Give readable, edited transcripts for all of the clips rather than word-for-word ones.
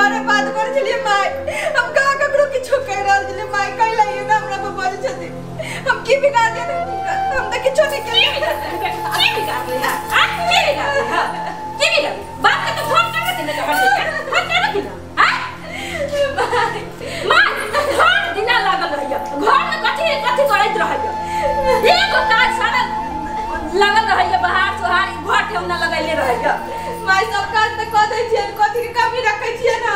घरे बात कर चलिए माय हम का ककरो किछु कह रहल छले माय कह लइए ना हमरा पे बोल छथि हम की बिगाड़ दिए हम त किछु नहीं केलिए की बिगाड़ लिया हां की बिगाड़ लिया की बिगाड़ बात के तो फोन कर देने का फोन कर ना हां माय फोन दिना लागल रहियो घर में कथि करैत रहियो एगो काज सारा लगल रहियो बाहर सोहार घर ठेउना लगैले रहियो माय सब काज त क दै छियै कथि के कमी रखै छियै ना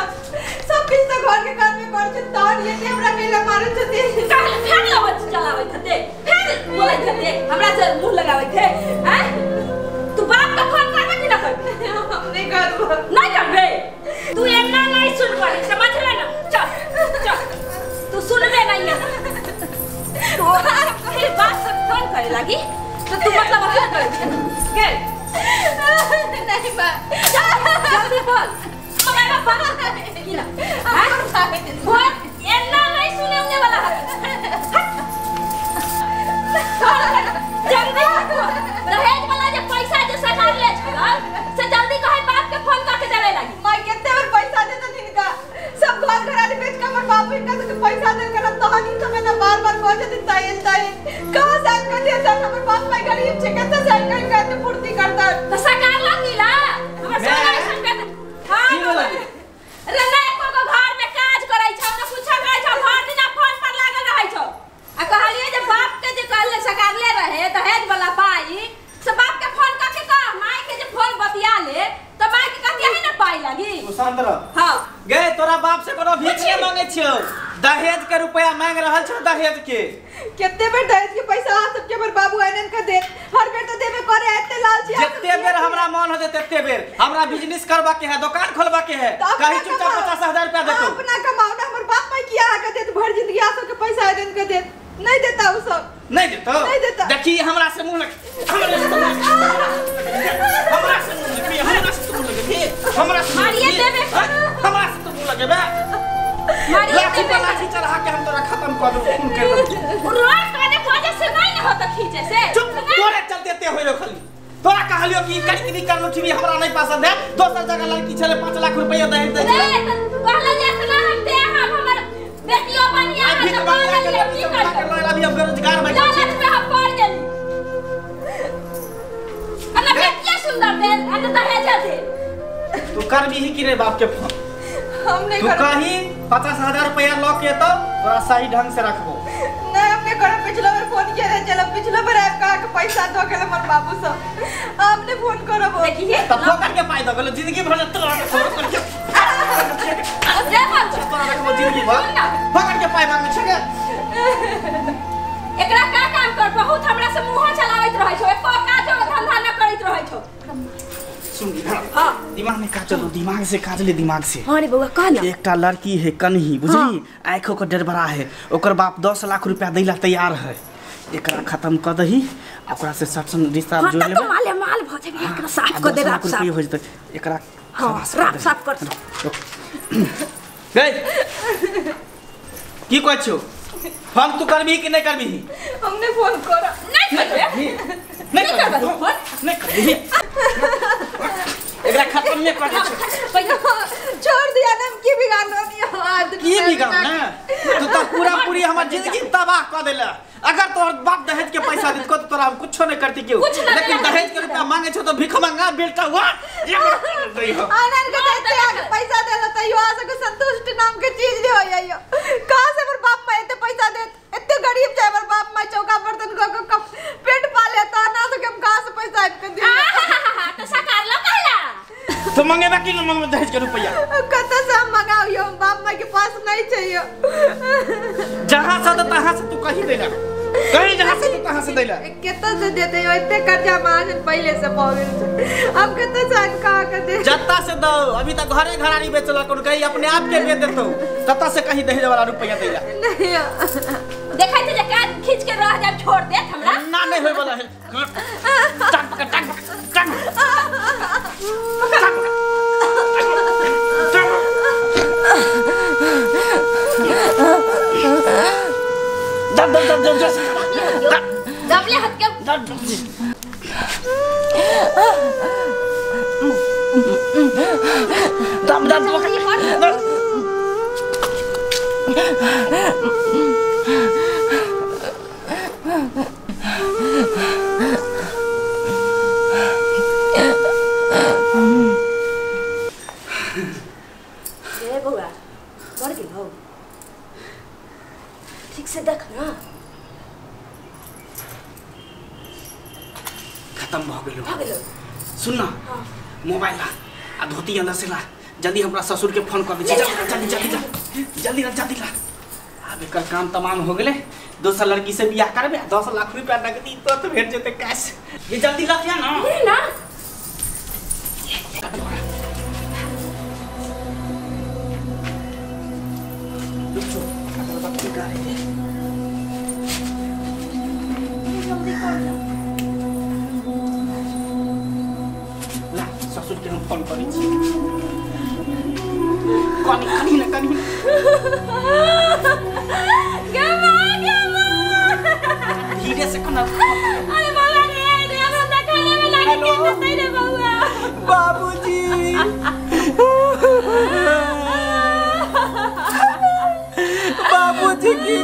सब किछ त घर के काम में कर छै तहन ये हमरा कैला मारै छथि काहे फेर लवत चलाबै छथि फेर बोलै छथि हमरा से मुंह लगाबै थे हैं तू बाप का फोन करबे कि ना करबे हम नहीं करबो नहीं करबे तू एना नहीं सुन पाई समझ ले ना चल चल तू सुनबे नहीं ना तो फिर बात सब फोन करे लगी तो तू मतलब क्या करे के नहीं बा जल्दी बोल मगर बात की ना बोल एना नहीं सुनने वाला है जल्दी दहेज वाला जो पैसा जो सरकार ले छल से जल्दी कहे बाप के फोन करके देवे लगी मैं केते बार पैसा देता इनका सब घर घराने बेच के हमर बाबू इनका से पैसा दे के तहनी समय ना बार-बार कह देते ताई कहां से कर देता हमर बाप भाई गरीब छे केते साइकिल के पूर्ति करता तो सरकार लगिला हमर सरकार संकट हां रे ना एको घर में काज करै छ ना कुछ करै छ भर दिन फोन पर लागल रहै छ आ कहलिए जे बाप के जे कहले सरकार ले रहे दहेज वाला पाई से बाप के फोन करके कह माई के जे फोन बतिया ले तो माई के कहतिया है ना पाई लगी तू शांत रह हां गे तोरा बाप से कोनो भीख नहीं मांगे छियो दहेज के रुपया मांग रहल छ दहेज के केते बेर दहेज के पैसा आ सबके हमर बाबू आनन के दे हर बेर तो देबे करे एते लालची जत्ते बेर हमरा मन हो तत्ते बेर हमरा बिजनेस करबा के है दुकान खोलबा के है कहीं चुपचाप 50,000 रुपया देतो अपना कमाओ ना हमर बाप भाई किया के दे भर जिंदगी आ सब के पैसा आनन के दे नहीं देता उ सब नहीं देता देखी हमरा से मुंह लग हमरा से मुंह लगे हमरा से मारिए देबे हमरा से मुंह लगे बे लाठी पर लाठी चढ़ा के हम तोरा खत्म कर दो खून कर दो रोज काने वजह से नहीं होता खींचे से चुप तोरे चल देते होइलो खाली तोरा कहलियो कि कड़ी कर लो ठीक हमरा नहीं पसंद है दोसर जगह लड़की छले 5 लाख रुपया दे दे कहला जे इतना हम दे हमर बेटियों बनिया अभी तो बनिया के लड़की कर अभी हम बेरोजगार बैठे लालच में हम पड़ गेली अना बेटिया सुंदर दे अना दहेज दे तू कर भी ही कि रे बाप के फोन हम नहीं तू कहीं 50,000 रुपया लो के तो तोरा सही ढंग से रखबो नहीं हमने कर पिछला बार फोन किया रे चलो पिछला बार आप कहा के पैसा दो के हमर बाबू सब आपने फोन करबो देखिए तब फोकट के पाई दो गलो जिंदगी भर तोरा फोन करके अरे बात तोरा रखबो जिंदगी भर फोकट के पाई मांगे छगे एकरा का काम कर बहुत हमरा से मुंह चलावैत रहै छो एको काज धंधा न करैत रहै छो सुन हां दिमाग में काट लो दिमाग से काट ले दिमाग से हां रे बउआ कहला एकटा लड़की है कन्ही बुझली आंखों को डरबरा है ओकर बाप 10 लाख रुपया दैला तैयार है एकरा खत्म कर दही ओकरा से सटसन रिश्ता जोड़ लेबे माल भ जेबे एकरा साफ कर दे राख साफ हो जते एकरा साफ कर गई की कहै छौ फोन तू करबी कि नहीं करबी हमने फोन करा नहीं करबे नहीं करबे फोन नहीं करबी एकरा खत्म नहीं कर दे छोड़ दिया ना की बिगाड़ना की बिगाड़ना तू तो पूरा पूरी हमर जिंदगी तबाह कर देला अगर तोर बाप दहेज के पैसा देत को तो तोरा हम कुछ नहीं करती क्यों लेकिन दहेज के रुपया मांगे छो तो भिख मांगा बेटा हुआ आनंद के देते आगे पैसा देला त यो आसे को संतुष्ट नाम के चीज नहीं हो जाइयो कहां से हमर बाप में इतने पैसा देत इतने गरीब छै हमर बाप में चौका बर्तन को पेट पाले त ना तो हम कहां से पैसा के दे तो सरकार लो कहला तो मंगेबा कि न मंगबे दहेज के रुपया कत से हम मंगाइयो बाप माई के पास नहीं चाहिए जहां से तो तहां से तू कहीं देला कहीं जहां से तो तहां से देला केतना से देते हो इतने कर्जा मांगन पहले से पावे अब केतना से का के दे जत्ता से दो अभी तक घरे घरानी बेचला कोन कहीं अपने आप के दे देतो तत्ता से कहीं दहेज वाला रुपया देला नहीं देखै त जका खींच के रह जा छोड़ दे हमरा ना नहीं होय वाला है टांग पकड़ दब ले हाथ के दम बउआ मर गेल हो ठीक से देख ना खत्म भ गेलो सुन ना मोबाइल ला आ धोती अंदर से ला जल्दी हमरा ससुर के फोन कर दे जल्दी ला अब एकर काम तमाम हो गेले दोसर लड़की से बियाह करबे 10 लाख रुपया नगदी तो भेट जेते कैश ये जल्दी ला क्या ना ससुर के हम फोन करी कनी धीरे से कना अरे बाबा रे हमरा खाने में लगे के सही रे बउआ बाबूजी बाबूजी की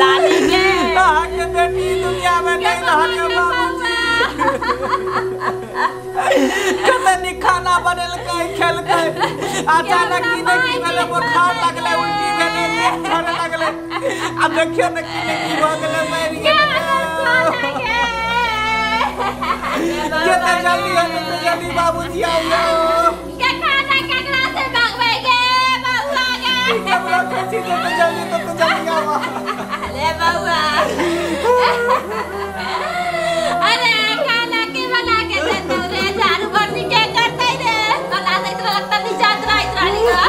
लाली के आके बेटी दुनिया में नहीं रहल बाबूजी कतनी खाना बनल कई खेल कई अचानक की नहीं भेले बुखार लगले उल्टी भेले झड़ लगले अब देखियो न की नहीं हो गेले मर गेले जल्दी बाबूजी आओ के खाना केकरा से मांगबे गे बउआ गे हमरा कुछ जल्दी आओ अरे बउआ अरे खाना के बना के दे तू रे झाड़ू बर्नी के करतै रे बना दे तो लगता नहीं जात रही का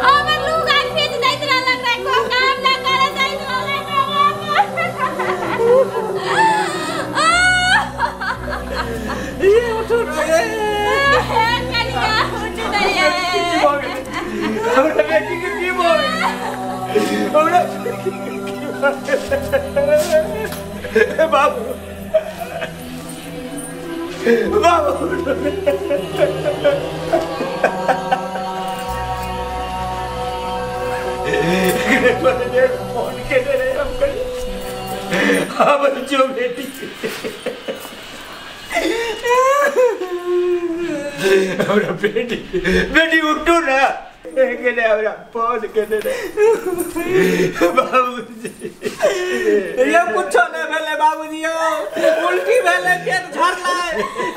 हमर लुगा खींच दैत रह लग रहा को काम ना करे दैत रह ये उठो रे कनिया उठ रे हमरा बेटी के की बोल हमरा बाबू फोन के दे रहे हम जो बेटी हमरा बेटी उठो ना हमरा फोन के दे बाबूजी ये कुछ नहीं भेले बाबूजी उल्टी भेले पेट झड़ला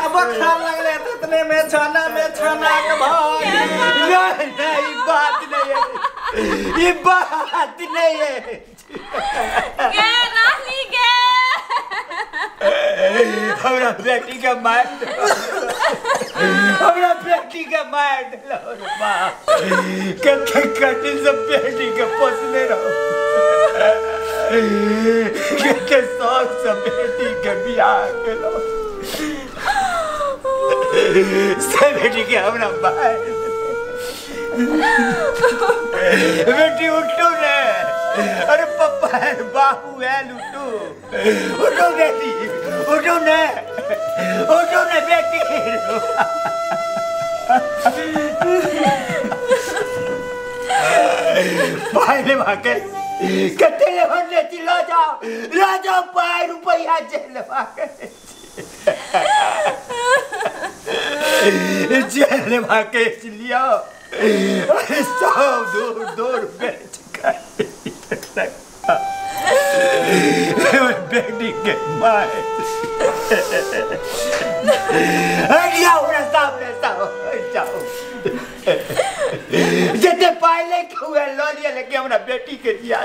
अब बुखार लगले तो इतने में छाना के भाई नहीं बात नहीं है ये बात नहीं है के रानी के हमरा बेटी के मार दिलो मां कटे सब बेटी के पोसने रहो के सब बेटी के बियाह केलो से बेटी के हमरा मार बेटी उठो रे अरे पापा है बाबू है लुटू उठो बेटी उठो ने बेटी पहले भागे कते होने चिल्ला जाओ 5 रुपया जेल भागे लिया अरे 2 रुपये बेटी के माए जाओ जते पहले हुए लो लिया लेके हमरा बेटी के जिया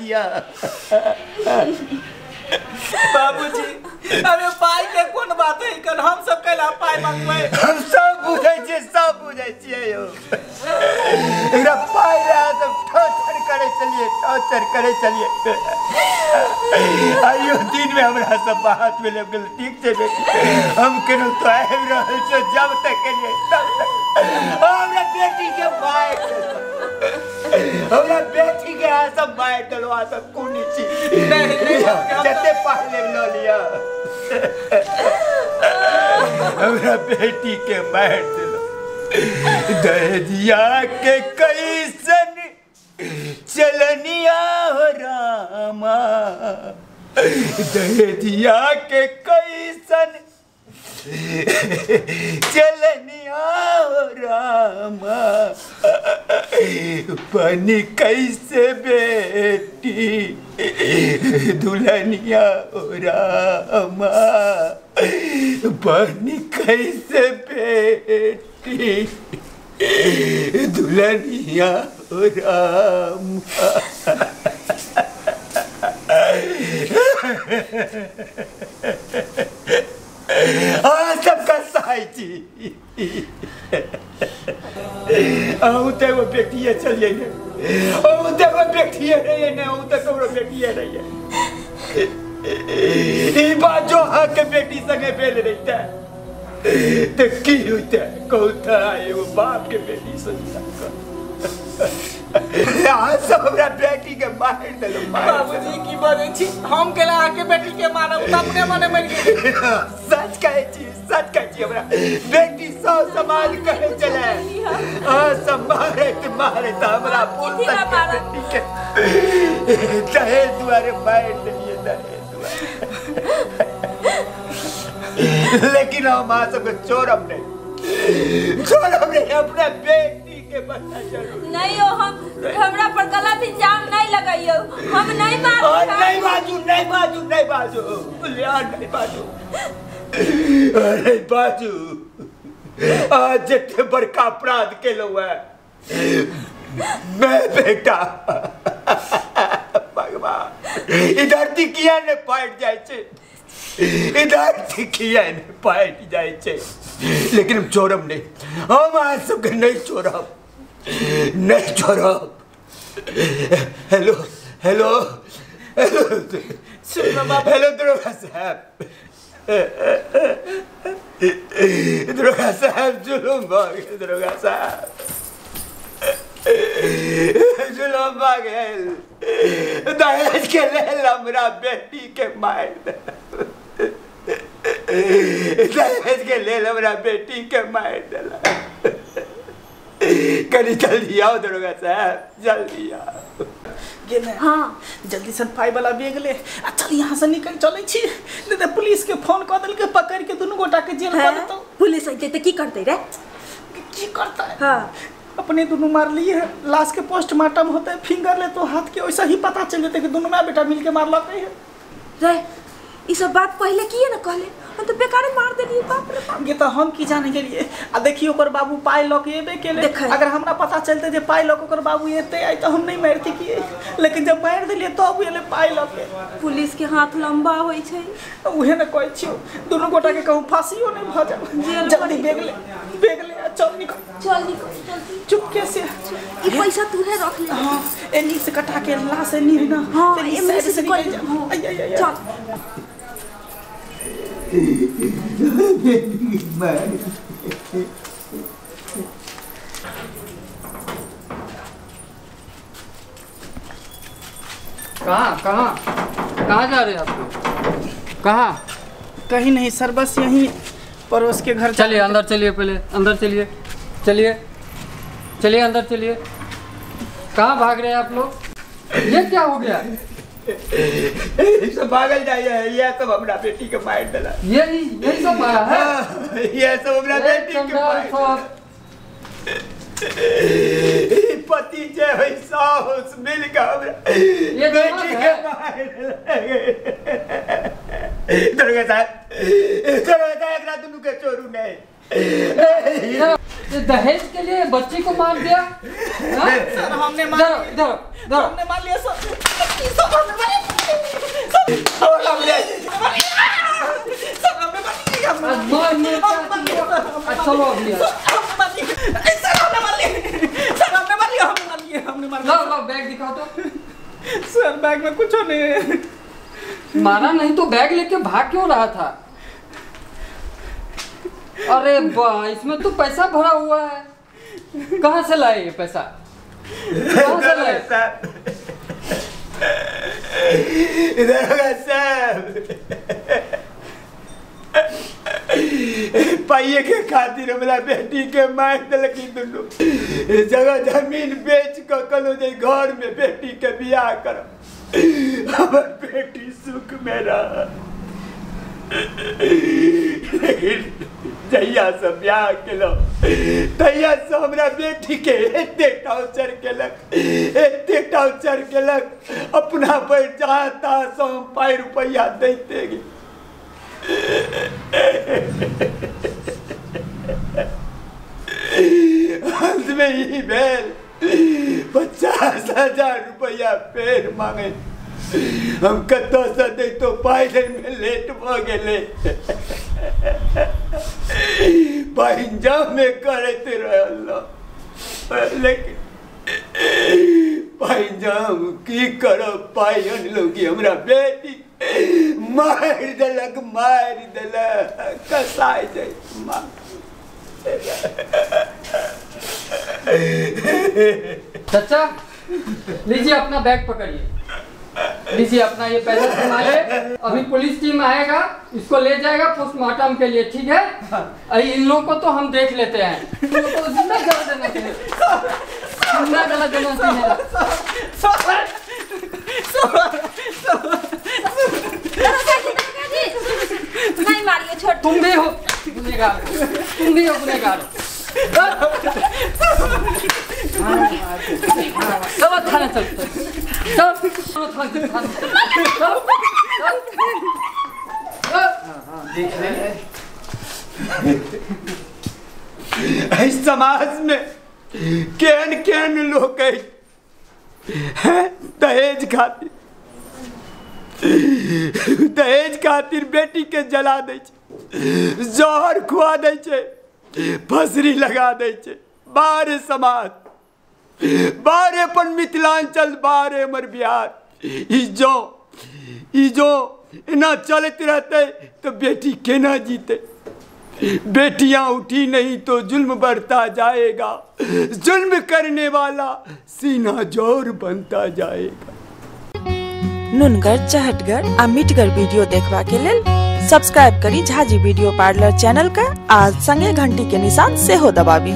दिया बाबूजी अबे पाई के कोन बात है कल हम सब कला पाई मांगबै हम सब बुझै छियै यो एकरा पाई रहा सब टॉर्चर करे चलिए आइयो दिन में हमरा सब बात में लगल ठीक छै बेटी हम केनो तो आबि रहल छै जब तक केलिए तब तक हमरा बेटी के माय हमरा बेटी के सब माय डलवा सब कोनी छी नहीं जते पहले लो लिया हमरा बेटी के मार दिलो दहदिया के कैसन चलनिया हो रामा दहदिया के कैसन चलनिया हो रामा बनी कैसे बेटी दुल्हनिया हो रामा बनी कैसे बेटी दुल्हनिया हो रामा सबका साइची ते वो व्यक्ति है चलिए ने ते वो व्यक्ति है रही ने ते कौन व्यक्ति है रही है ये बात जो हक के बेटी संगे बेल रही था तो की होता कौन था ये वो बाप के बेटी संग सब हमरा बेटी के मार देलो बाबूजी की बात छी हम केला आके बेटी के मारब त अपने मने मर गेल सच कहै छी हमरा बेटी सौ समाज कहे चले सब मारे त हमरा पूत बेटी के चाहे दुआरे मार देलिए लेकिन हम आ सब चोरब नहीं अपना बेटी के बता जरूर नहीं हो हमरा पर गलत इल्जाम नहीं लगाइयो हम नहीं मार नहीं बाजू अरे बाजू आज जितने बड़का अपराध के लो है मैं बेटा भगवान इधर तिकिया ने पाट जाए लेकिन हम चोरब नहीं हम आज सबके नहीं चोरब हेलो दरोगा साहब जुलूम दरोगा साहब जुलूम भागल दहेज के लेल हमरा बेटी के मार दहेज के लेल हमरा बेटी के मार देला कनी जल्दी आओ दरोगा साहब जल्दी आओ हाँ जल्दी से पाई वाला बेग ले चल यहाँ से निकल चले छी नहीं तो पुलिस के फोन कर दिल के पकड़ के दोनों गोटा के जेल कर देतो पुलिस आइते तो की करते रे की करता है हाँ अपने दोनों मार लिए है लाश के पोस्टमार्टम होता है फिंगर ले तो हाथ के वैसा ही पता चल जाता है कि दोनों माँ बेटा मिलके मार लाते हैं रे ये सब बात पहले किए ना कहले हम तो बेकारे मार देलिए बाप रे बाप ये तो हम की जाने के लिए आ देखियो ओकर बाबू पाई लक एबे केले अगर हमरा पता चलते जे पाई लक ओकर बाबू एते आई तो हम नहीं मारती किए लेकिन जब मार देलिए तो अब एले पाई लक पुलिस के हाथ लंबा होई छै उहे न कहै छियो दोनों गोटा के कहूं फांसियो नहीं भ जाए जल्दी बेग ले चल निकल चुपके से ये पैसा तूहे रख ले हां एनी से कटा के ला से नहीं ना हां एनी से निकल जा चल कहाँ जा रहे हैं आप लोग? कहाँ? कहीं नहीं सर बस यहीं पड़ोस के घर चलिए अंदर चलिए पहले अंदर चलिए अंदर चलिए। कहाँ भाग रहे हैं आप लोग? ये क्या हो गया? सब भागल जाइए ये सब हमरा बेटी के मार देला यही सब मारा है ये सब हमरा बेटी के मार पति जे है साहस मिल के हमरा ये बेटी के मार दरोगा साहब एकरा दुनू के चोरू नहीं दहेज के लिए बच्ची को मार दिया। सर हमने मार लिया सर बैग दिखाओ तो। सर बैग में कुछ नहीं है। मारा नहीं तो बैग लेके भाग क्यों रहा था? अरे वाह इसमें तो पैसा भरा हुआ है। कहाँ से लाए ये पैसा? कहाँ से लाए? रुपये के खातिर हमरा बेटी के मार दिलकी दुनू जगह जमीन बेच के कलो जे घर में बेटी के बियाह करब हमर बेटी सुख में रह। लेकिन जहिया से ब्याह केलो तहिया से हमरा बेटी के एते टॉर्चर केलक अपना पर जहाँ तहाँ से पाई रुपया दैते गे। अंत में ही भेल 50,000 रुपया फेर मांगे हम कतो से दे तो पाई में लेट भ गेले पंजाब में करत रहल लेकिन पंजाब की करब पाई अनलोगी हमरा बेटी मार देलक कसाई जाए चाचा लीजिए अपना बैग पकड़िए, लीजिए अपना ये पैसा संभालिए। अभी पुलिस टीम आएगा, इसको ले जाएगा पोस्टमार्टम के लिए, ठीक है? इन लोगों को तो हम देख लेते हैं, इन लोगों को जिंदा गला देना चाहिए, जिंदा गला देना चाहिए। नहीं मारिए, छोड़। तुम भी हो गुनहगार, तुम भी हो गुनहगार। चलो थाने चलते इस समाज में केहन लोग दहेज खातिर बेटी के जला दे, जहर खुआ दे, फसरी लगा दे। बारे समाज, बारे अपन मिथिलांचल, बारे हमर बिहार, ई जो इना चलते रहते तो बेटी केना जीते। बेटियां उठी नहीं तो जुल्म बढ़ता जाएगा, जुल्म करने वाला सीना जोर बनता जाएगा। नुनगर, चहटगर आ मीठगर वीडियो देखबा के लेल सब्सक्राइब करी झाजी वीडियो पार्लर चैनल का, आज संगे घंटी के निशान से हो दबाबी।